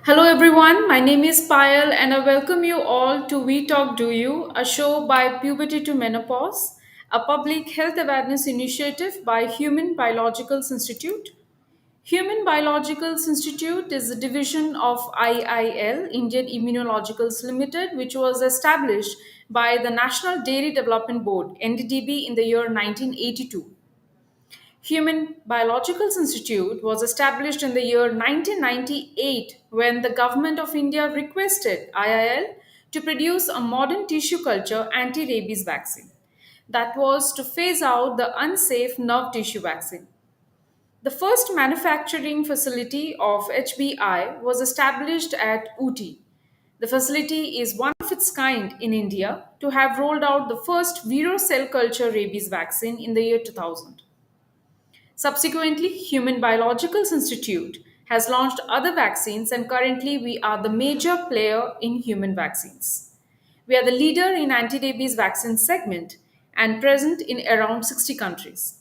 Hello everyone, my name is Payal and I welcome you all to We Talk Do You, a show by Puberty to Menopause, a public health awareness initiative by Human Biologicals Institute. Human Biologicals Institute is a division of IIL, Indian Immunologicals Limited, which was established by the National Dairy Development Board, NDDB, in the year 1982. Human Biologicals Institute was established in the year 1998 when the Government of India requested IIL to produce a modern tissue culture anti rabies vaccine. That was to phase out the unsafe nerve tissue vaccine. The first manufacturing facility of HBI was established at Ooty. The facility is one of its kind in India to have rolled out the first Vero cell culture rabies vaccine in the year 2000. Subsequently, Human Biologicals Institute has launched other vaccines, and currently we are the major player in human vaccines. We are the leader in anti-rabies vaccine segment and present in around 60 countries.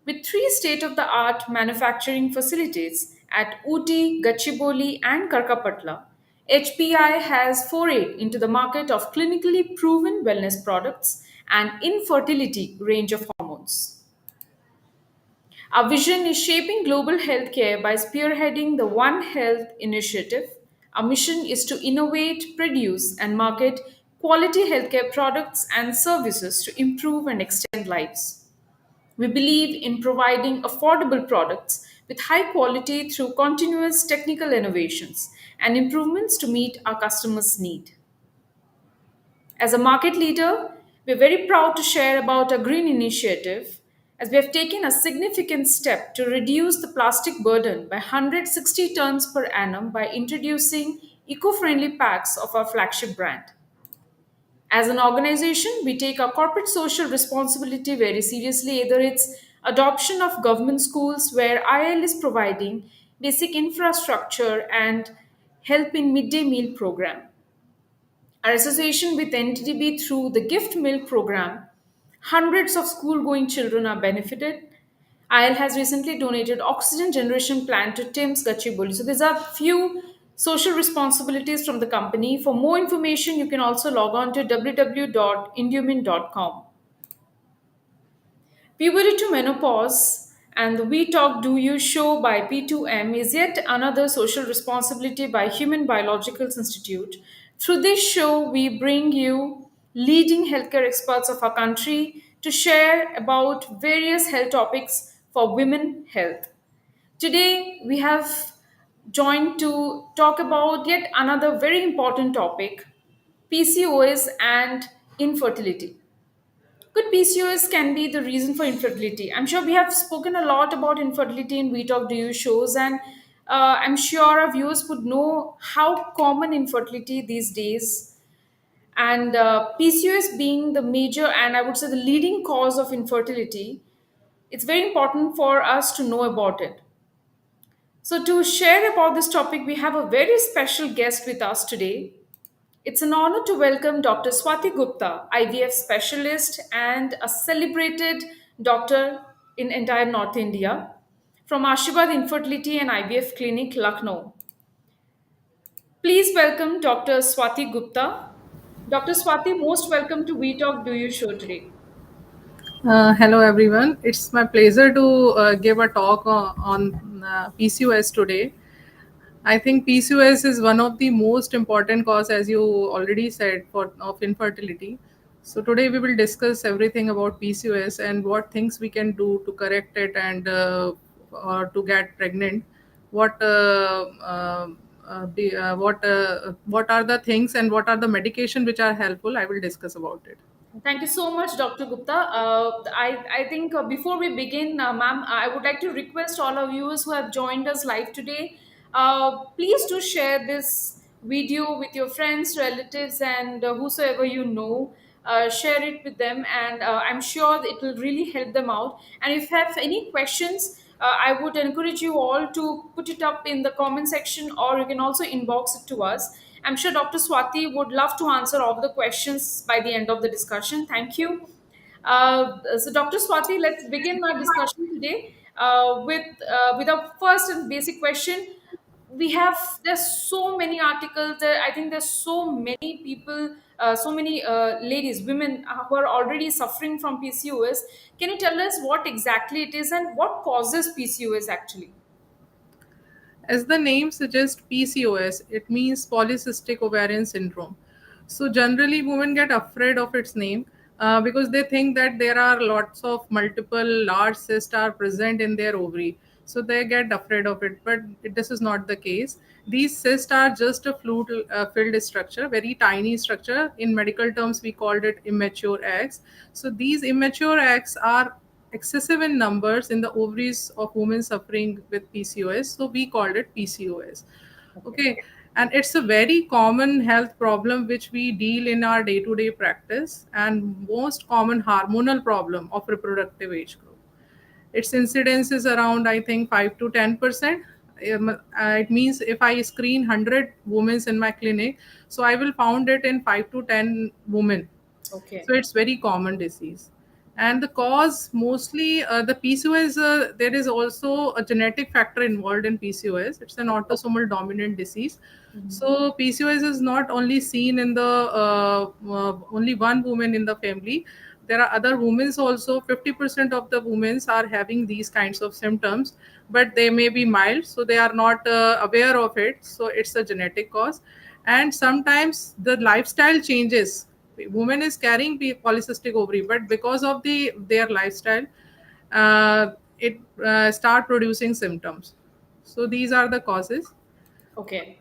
With three state-of-the-art manufacturing facilities at Ooty, Gachibowli, and Karkapatla, HPI has forayed into the market of clinically proven wellness products and infertility range of hormones. Our vision is shaping global healthcare by spearheading the One Health initiative. Our mission is to innovate, produce, and market quality healthcare products and services to improve and extend lives. We believe in providing affordable products with high quality through continuous technical innovations and improvements to meet our customers' need. As a market leader, we're very proud to share about our green initiative as we have taken a significant step to reduce the plastic burden by 160 tons per annum by introducing eco-friendly packs of our flagship brand. As an organization, we take our corporate social responsibility very seriously. Either it's adoption of government schools where IL is providing basic infrastructure and help in midday meal program. Our association with NTDB through the gift milk program, hundreds of school going children are benefited. IL has recently donated oxygen generation plant to Tim's Gachibowli. So these are few social responsibilities from the company. For more information, you can also log on to www.indumin.com. Puberty to Menopause and the We Talk Do You show by P2M is yet another social responsibility by Human Biologicals Institute. Through this show, we bring you leading healthcare experts of our country to share about various health topics for women health. Today, we have joined to talk about yet another very important topic, PCOS and infertility. Could PCOS can be the reason for infertility? I'm sure we have spoken a lot about infertility in We Talk Do You shows, and I'm sure our viewers would know how common infertility these days, and PCOS being the major and I would say the leading cause of infertility. It's very important for us to know about it. So, to share about this topic, we have a very special guest with us today. It's an honor to welcome Dr. Swati Gupta, IVF specialist and a celebrated doctor in entire North India from Ashibad Infertility and IVF Clinic, Lucknow. Please welcome Dr. Swati Gupta. Dr. Swati, most welcome to We Talk Do You show today. Hello everyone. It's my pleasure to give a talk on PCOS today. I think PCOS is one of the most important cause, as you already said, for of infertility. So today we will discuss everything about PCOS and what things we can do to correct it and or to get pregnant. What what are the things and what are the medication which are helpful? I will discuss about it. Thank you so much, Dr. Gupta. I think before we begin, ma'am, I would like to request all our viewers who have joined us live today, please do share this video with your friends, relatives, and whosoever you know. Share it with them, and I'm sure it will really help them out. And if you have any questions, I would encourage you all to put it up in the comment section, or you can also inbox it to us. I'm sure Dr. Swati would love to answer all the questions by the end of the discussion. Thank you. So, Dr. Swati, let's begin our discussion today with our first and basic question. There's so many articles. I think there's so many people, so many ladies, women who are already suffering from PCOS. Can you tell us what exactly it is and what causes PCOS actually? As the name suggests, PCOS, it means polycystic ovarian syndrome. So generally, women get afraid of its name because they think that there are lots of multiple large cysts are present in their ovary. So they get afraid of it, but this is not the case. These cysts are just a fluid filled structure, very tiny structure. In medical terms, we called it immature eggs. So these immature eggs are excessive in numbers in the ovaries of women suffering with PCOS. So we called it PCOS. Okay. Okay. And it's a very common health problem which we deal in our day to day practice and most common hormonal problem of reproductive age group. Its incidence is around, I think, 5 to 10%. It means if I screen 100 women in my clinic, so I will found it in 5 to 10 women. So Okay. it's very common disease. And the cause mostly the PCOS, there is also a genetic factor involved in PCOS. It's an autosomal dominant disease. Mhm. So PCOS is not only seen in the only one woman in the family. There are other women also. 50% of the women are having these kinds of symptoms, but they may be mild, so they are not aware of it. So it's a genetic cause, and sometimes the lifestyle changes. Woman is carrying polycystic ovary, but because of their lifestyle, it start producing symptoms. So these are the causes. Okay.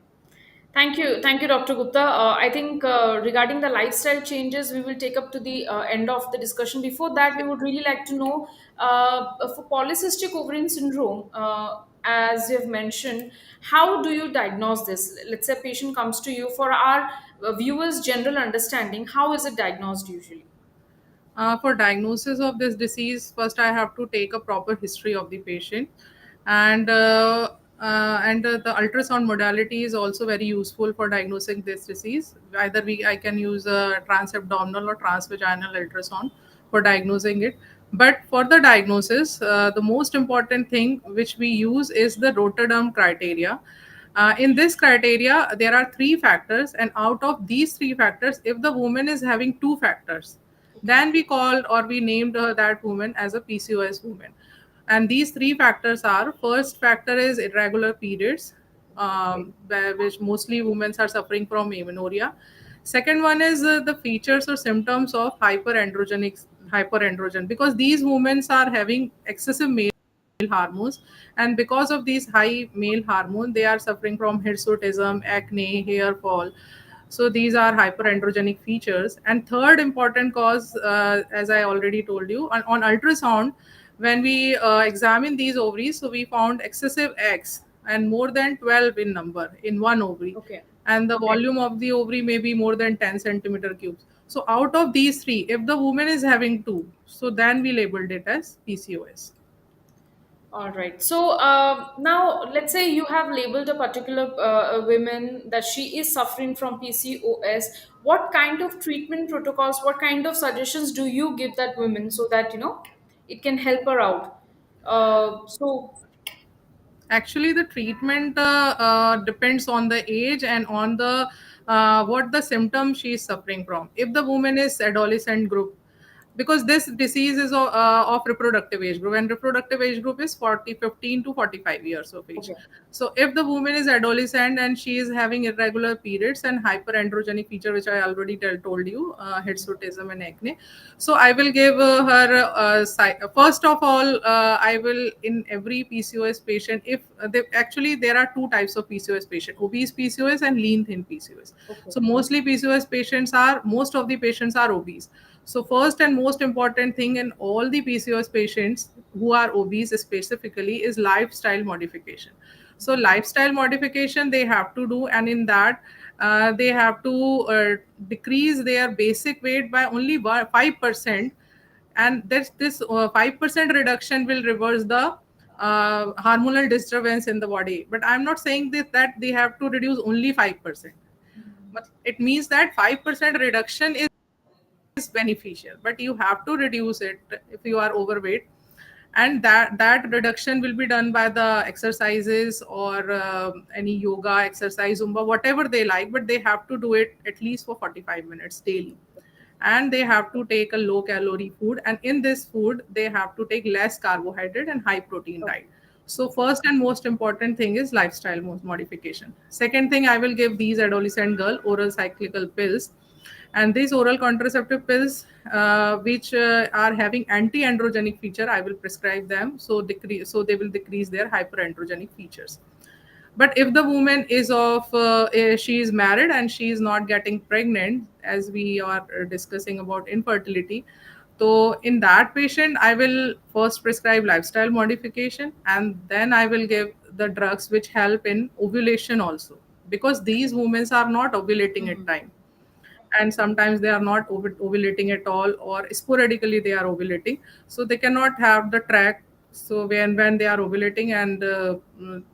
Thank you, Dr. Gupta. I think regarding the lifestyle changes, we will take up to the end of the discussion. Before that, we would really like to know for polycystic ovarian syndrome, as you have mentioned, how do you diagnose this? Let's say a patient comes to you. For our viewers' general understanding, how is it diagnosed usually? For diagnosis of this disease, first I have to take a proper history of the patient, and the ultrasound modality is also very useful for diagnosing this disease. Either I can use a transabdominal or transvaginal ultrasound for diagnosing it. But for the diagnosis, the most important thing which we use is the Rotterdam criteria. In this criteria, there are three factors, and out of these three factors, if the woman is having two factors, Okay. then we called or we named that woman as a PCOS woman. And these three factors are: first factor is irregular periods, Okay. which mostly women are suffering from amenorrhea. Second one is the features or symptoms of hyperandrogen, because these women are having excessive male hormones, and because of these high male hormone they are suffering from hirsutism, acne, hair fall. So these are hyperandrogenic features. And third important cause, as I already told you, on ultrasound, when we examine these ovaries, so we found excessive eggs and more than 12 in number in one ovary, Okay. and the volume of the ovary may be more than 10 centimeter cubes. So out of these three, if the woman is having two, so then we labeled it as PCOS. All right. So now, let's say you have labeled a particular woman that she is suffering from PCOS. What kind of treatment protocols, what kind of suggestions do you give that woman so that it can help her out? So Actually, the treatment depends on the age and on the what the symptom she is suffering from. If the woman is adolescent group, because this disease is of reproductive age group, and reproductive age group is 15 to 45 years of age. okay, So if the woman is adolescent and she is having irregular periods and hyperandrogenic feature, which I already told you, hirsutism and acne, so I will give her first of all, I will, in every PCOS patient, if actually there are two types of PCOS patient: obese PCOS and lean thin PCOS. okay, So most of the patients are obese. So first and most important thing in all the PCOS patients who are obese specifically is lifestyle modification. So lifestyle modification they have to do, and in that they have to decrease their basic weight by only 5%, and this 5% reduction will reverse the hormonal disturbance in the body. But I'm not saying that they have to reduce only 5%. But it means that 5% reduction is beneficial, but you have to reduce it if you are overweight, and that reduction will be done by the exercises or any yoga exercise, zumba, whatever they like, but they have to do it at least for 45 minutes daily. And they have to take a low calorie food, and in this food they have to take less carbohydrate and high protein Okay. diet. So first and most important thing is lifestyle modification. Second thing, I will give these adolescent girl oral cyclical pills, and these oral contraceptive pills which are having anti-androgenic feature, I will prescribe them, so they will decrease their hyperandrogenic features. But if the woman is she is married and she is not getting pregnant, as we are discussing about infertility, so in that patient I will first prescribe lifestyle modification, and then I will give the drugs which help in ovulation also, because these women are not ovulating at Mhm. time, and sometimes they are not ovulating at all, or sporadically they are ovulating, so they cannot have the track. So when they are ovulating, and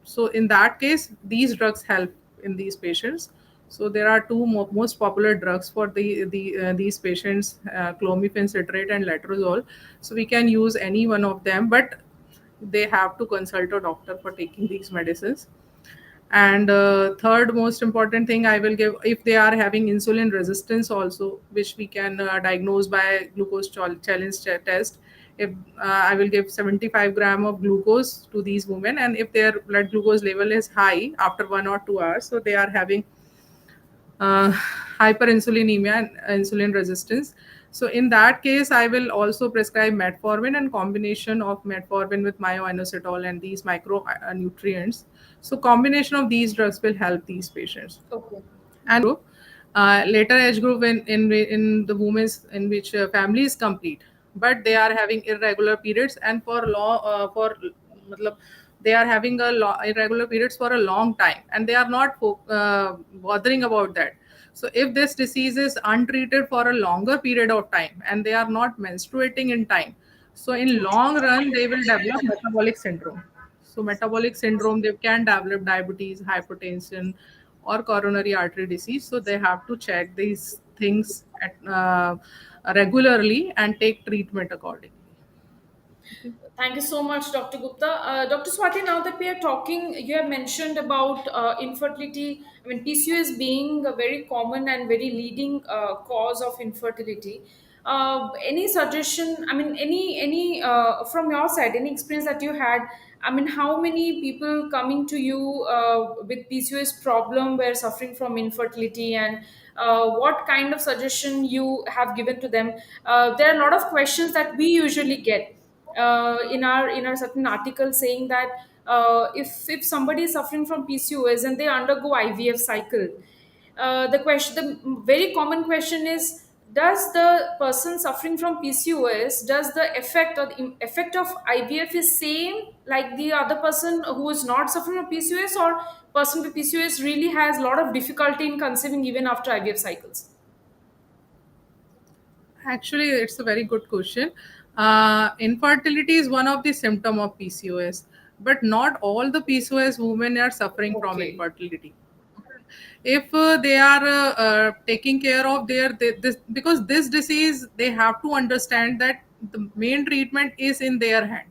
so in that case these drugs help in these patients. So there are two most popular drugs for these patients, clomiphene citrate and letrozole. So we can use any one of them, but they have to consult a doctor for taking these medicines. And third most important thing I will give, if they are having insulin resistance also, which we can diagnose by glucose challenge test. If I will give 75 gram of glucose to these women, and if their blood glucose level is high after 1 or 2 hours, so they are having hyperinsulinemia and insulin resistance. So in that case, I will also prescribe metformin and combination of metformin with myoinositol and these micronutrients. So combination of these drugs will help these patients. Okay. And later age group in the women's in which family is complete, but they are having irregular periods, and for law for matlab, they are having irregular periods for a long time, and they are not bothering about that. So if this disease is untreated for a longer period of time and they are not menstruating in time, so in long run they will develop metabolic syndrome. So metabolic syndrome, they can develop diabetes, hypertension, or coronary artery disease. So they have to check these things regularly and take treatment accordingly. Okay. Thank you so much, Dr. Gupta. Dr. Swati, now that we are talking, you have mentioned about infertility. I mean, PCOS being a very common and very leading cause of infertility. Any suggestion? I mean, any from your side, any experience that you had? I mean, how many people coming to you with PCOS problem were suffering from infertility, and what kind of suggestion you have given to them? There are a lot of questions that we usually get in our certain article saying that if somebody is suffering from PCOS and they undergo IVF cycle, the very common question is, does the person suffering from PCOS, does the effect or the effect of IVF is same like the other person who is not suffering from PCOS, or person with PCOS really has a lot of difficulty in conceiving even after IVF cycles? Actually, it's a very good question. Infertility is one of the symptom of PCOS, but not all the PCOS women are suffering from Okay. infertility. If they are taking care of this, because this disease, they have to understand that the main treatment is in their hand.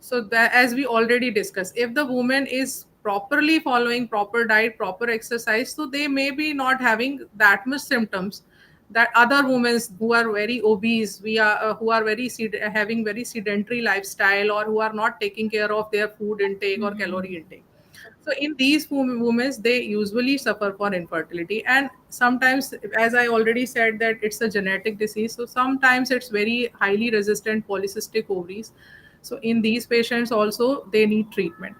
So that, as we already discussed, if the woman is properly following proper diet, proper exercise, so they may be not having that much symptoms that other women who are very obese, we are who are having very sedentary lifestyle, or who are not taking care of their food intake or calorie intake. So in these women, they usually suffer for infertility, and sometimes, as I already said, that it's a genetic disease. So sometimes it's very highly resistant polycystic ovaries. So in these patients also they need treatment.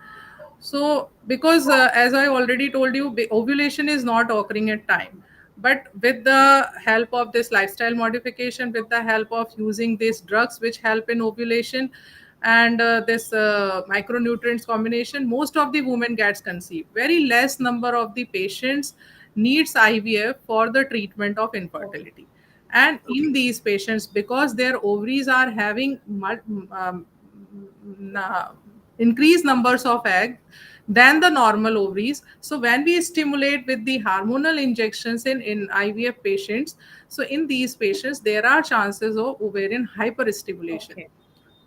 So because as I already told you, ovulation is not occurring at time. But with the help of this lifestyle modification, with the help of using these drugs which help in ovulation, and this micronutrients combination, most of the women gets conceived. Very less number of the patients needs IVF for the treatment of Okay. infertility. And in these patients, because their ovaries are having na- increased numbers of egg than the normal ovaries. So when we stimulate with the hormonal injections in IVF patients, so in these patients there are chances of ovarian hyperstimulation. Okay.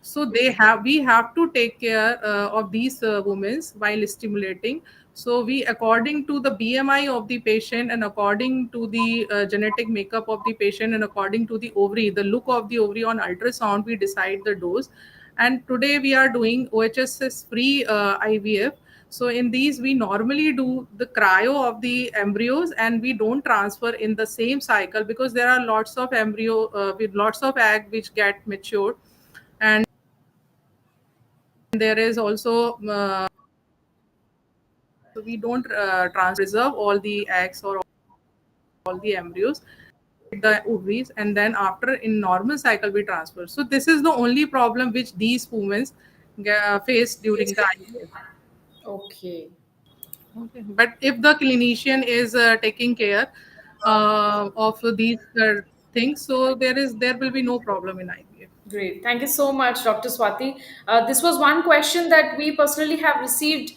So we have to take care of these women while stimulating. So we, according to the BMI of the patient, and according to the genetic makeup of the patient, and according to the ovary, the look of the ovary on ultrasound, we decide the dose. And today we are doing OHSS free IVF. So in these we normally do the cryo of the embryos, and we don't transfer in the same cycle, because there are lots of embryo with lots of egg which get matured. And there is also so we don't preserve all the eggs or all the embryos, the ovaries, and then after in normal cycle we transfer. So this is the only problem which these women face during the IVF. Okay. Okay. But if the clinician is taking care of these things, so there will be no problem in IVF. Great. Thank you so much, Dr. Swati. This was one question that we personally have received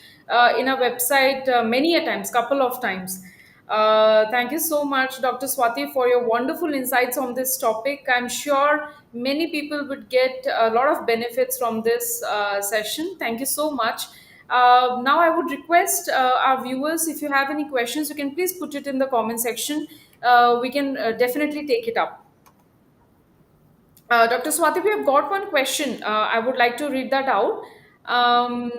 in our website many a times, couple of times. Thank you so much, Dr. Swati, for your wonderful insights on this topic. I'm sure many people would get a lot of benefits from this session. Thank you so much. Now, I would request our viewers, if you have any questions, you can please put it in the comment section. We can definitely take it up. Dr. Swati, we have got one question. I would like to read that out. Um,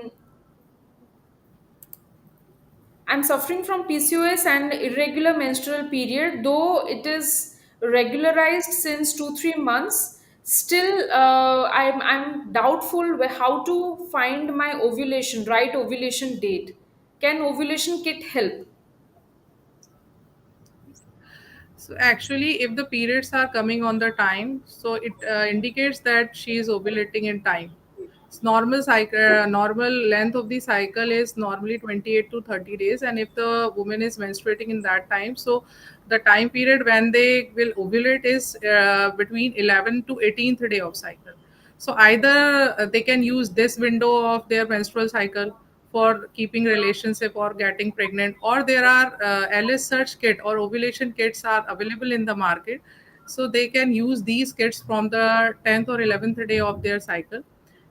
I'm suffering from PCOS and irregular menstrual period, though it is regularized since 2 3 months. Still, I'm doubtful how to find my ovulation, right ovulation date. Can ovulation kit help? So actually, if the periods are coming on the time, so it indicates that she is ovulating in time. Normal cycle, normal length of the cycle is normally 28 to 30 days, and if the woman is menstruating in that time, so the time period when they will ovulate is between 11th to 18th day of cycle. So either they can use this window of their menstrual cycle for keeping relationship or getting pregnant, or there are LS search kit or ovulation kits are available in the market. So they can use these kits from the 10th or 11th day of their cycle.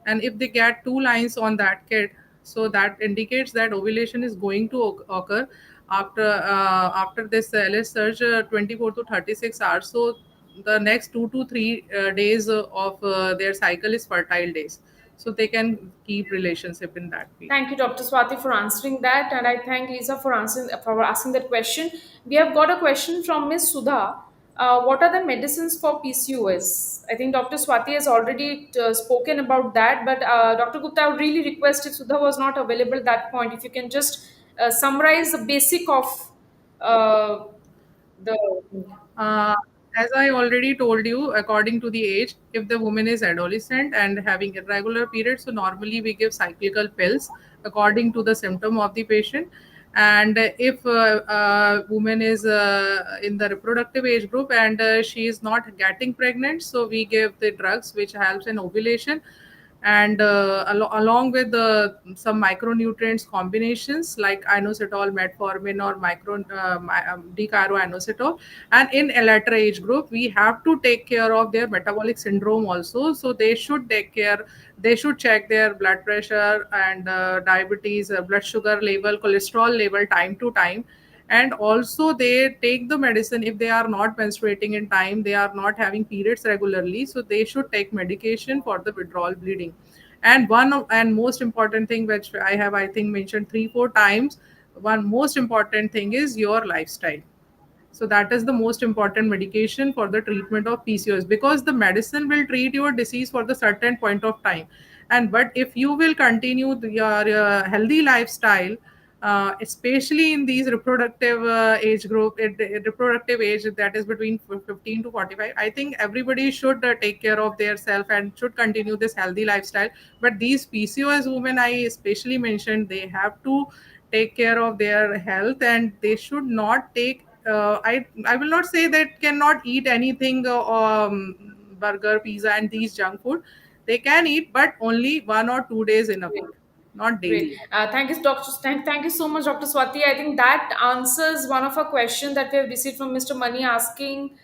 And if they get two lines on that kit, so that indicates that ovulation is going to occur after this LS surge 24 to 36 hours. So the next 2 to 3 days of their cycle is fertile days, so they can keep relationship in that period. Thank you, Dr. Swati, for answering that, and I thank Lisa for answering for asking that question. We have got a question from Miss Sudha. What are the medicines for PCOS? I think Dr. Swati has already spoken about that, but Dr. Gupta, I would really request, if Sudha was not available at that point, if you can just summarize the basic of uh, the. Uh, as I already told you, according to the age, if the woman is adolescent and having irregular periods, so normally we give cyclical pills according to the symptom of the patient. And if a woman is in the reproductive age group and she is not getting pregnant, so we give the drugs which helps in ovulation, and along with some micronutrients combinations like inositol, metformin, or decaro-inositol. And in a later age group, we have to take care of their metabolic syndrome also. So they should take care, they should check their blood pressure and diabetes, blood sugar level, cholesterol level time to time. And also they take the medicine if they are not menstruating in time, they are not having periods regularly, so they should take medication for the withdrawal bleeding. And and most important thing which I have, I think, mentioned 3 4 times, one most important thing is your lifestyle. So that is the most important medication for the treatment of PCOS, because the medicine will treat your disease for the certain point of time. And but if you will continue your healthy lifestyle, especially in these reproductive age group, reproductive age that is between 15 to 45. I think everybody should take care of their self and should continue this healthy lifestyle. But these PCOS women I especially mentioned, they have to take care of their health, and they should not take I will not say that cannot eat anything, burger, pizza, and these junk food. They can eat, but only 1 or 2 days in a week, not Great. daily. Thank you, Dr. Thank you so much, Dr. Swati. I think that answers one of our questions that we have received from Mr. Mani asking,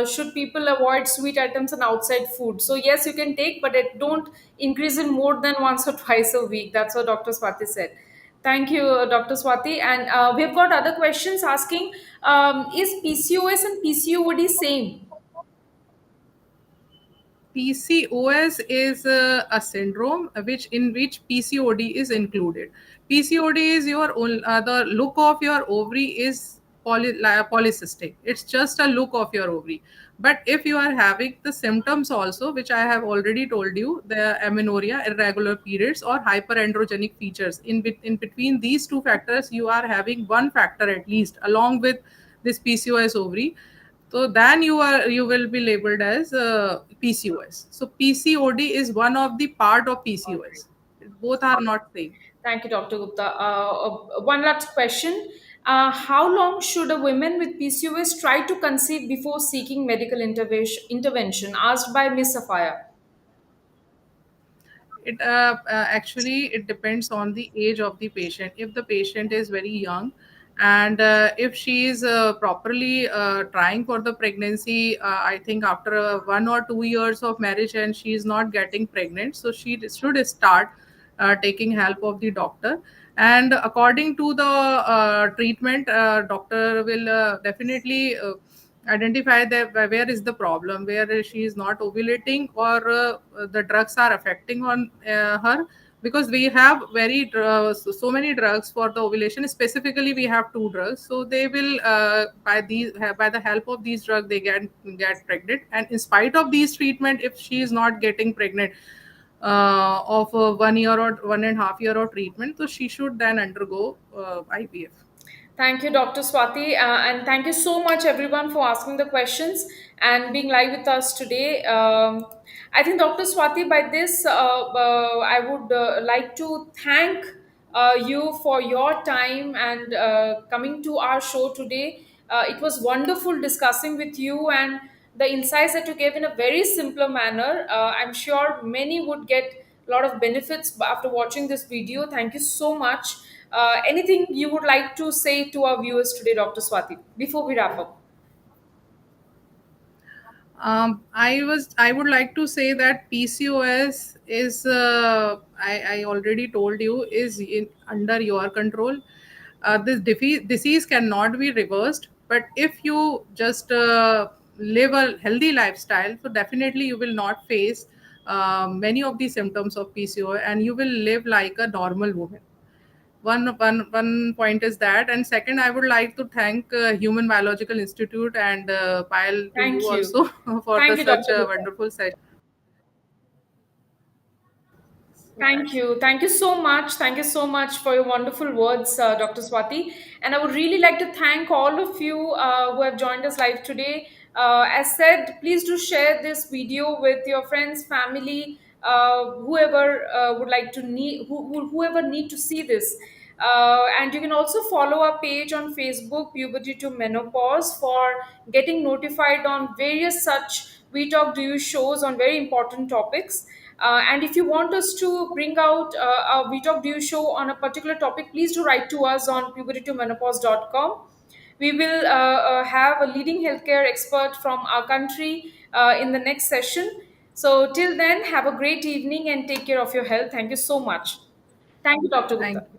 should people avoid sweet items and outside food? So yes, you can take, but it don't increase it more than once or twice a week. That's what Dr. Swati said. Thank you, Dr. Swati. And we've got other questions asking, is PCOS and PCOD same? PCOS is a syndrome which PCOD is included. PCOD is the look of your ovary is polycystic. It's just a look of your ovary. But if you are having the symptoms also, which I have already told you, the amenorrhea, irregular periods, or hyperandrogenic features, in between these two factors, you are having one factor at least along with this PCOS ovary, so then you will be labeled as PCOS. So PCOD is one of the part of PCOS. Both are not same. Thank you, Dr. Gupta. One last question. How long should a woman with PCOS try to conceive before seeking medical intervention? Asked by Miss Sapphire. Actually it depends on the age of the patient. If the patient is very young, and if she is properly trying for the pregnancy, I think after 1 or 2 years of marriage and she is not getting pregnant, so she should start taking help of the doctor. And according to the treatment, doctor will definitely identify that where is the problem, where she is not ovulating, or the drugs are affecting on her. Because we have so many drugs for the ovulation. Specifically we have two drugs, so they will by the help of these drugs they get pregnant. And in spite of these treatment, if she is not getting pregnant of 1 year or 1.5 year of treatment, so she should then undergo IVF. Thank you, Dr. Swati, and thank you so much, everyone, for asking the questions and being live with us today. I think, Dr. Swati, by this, I would like to thank you for your time and coming to our show today. It was wonderful discussing with you, and the insights that you gave in a very simpler manner. I'm sure many would get a lot of benefits after watching this video. Thank you so much. Anything you would like to say to our viewers today, Dr. Swati, before we wrap up? I would like to say that PCOS is I already told you is under your control. This disease cannot be reversed, but if you just live a healthy lifestyle, so definitely you will not face many of the symptoms of PCOS, and you will live like a normal woman. One point is that. And second, I would like to thank Human Biological Institute and Pile to you Thank you. also for the Thank you, such Dr. a Gupta. wonderful session. So Thank that's you. Thank you so much. Thank you so much for your wonderful words, Dr. Swati. And I would really like to thank all of you who have joined us live today. As said, please do share this video with your friends, family, whoever would like to need, whoever need to see this. And you can also follow our page on Facebook, Puberty to Menopause, for getting notified on various such We Talk Do You shows on very important topics. And if you want us to bring out a We Talk Do You show on a particular topic, please do write to us on pubertytomenopause.com. We will have a leading healthcare expert from our country in the next session. So, till then, have a great evening and take care of your health. Thank you so much. Thank you, Dr. thank Gupta. you.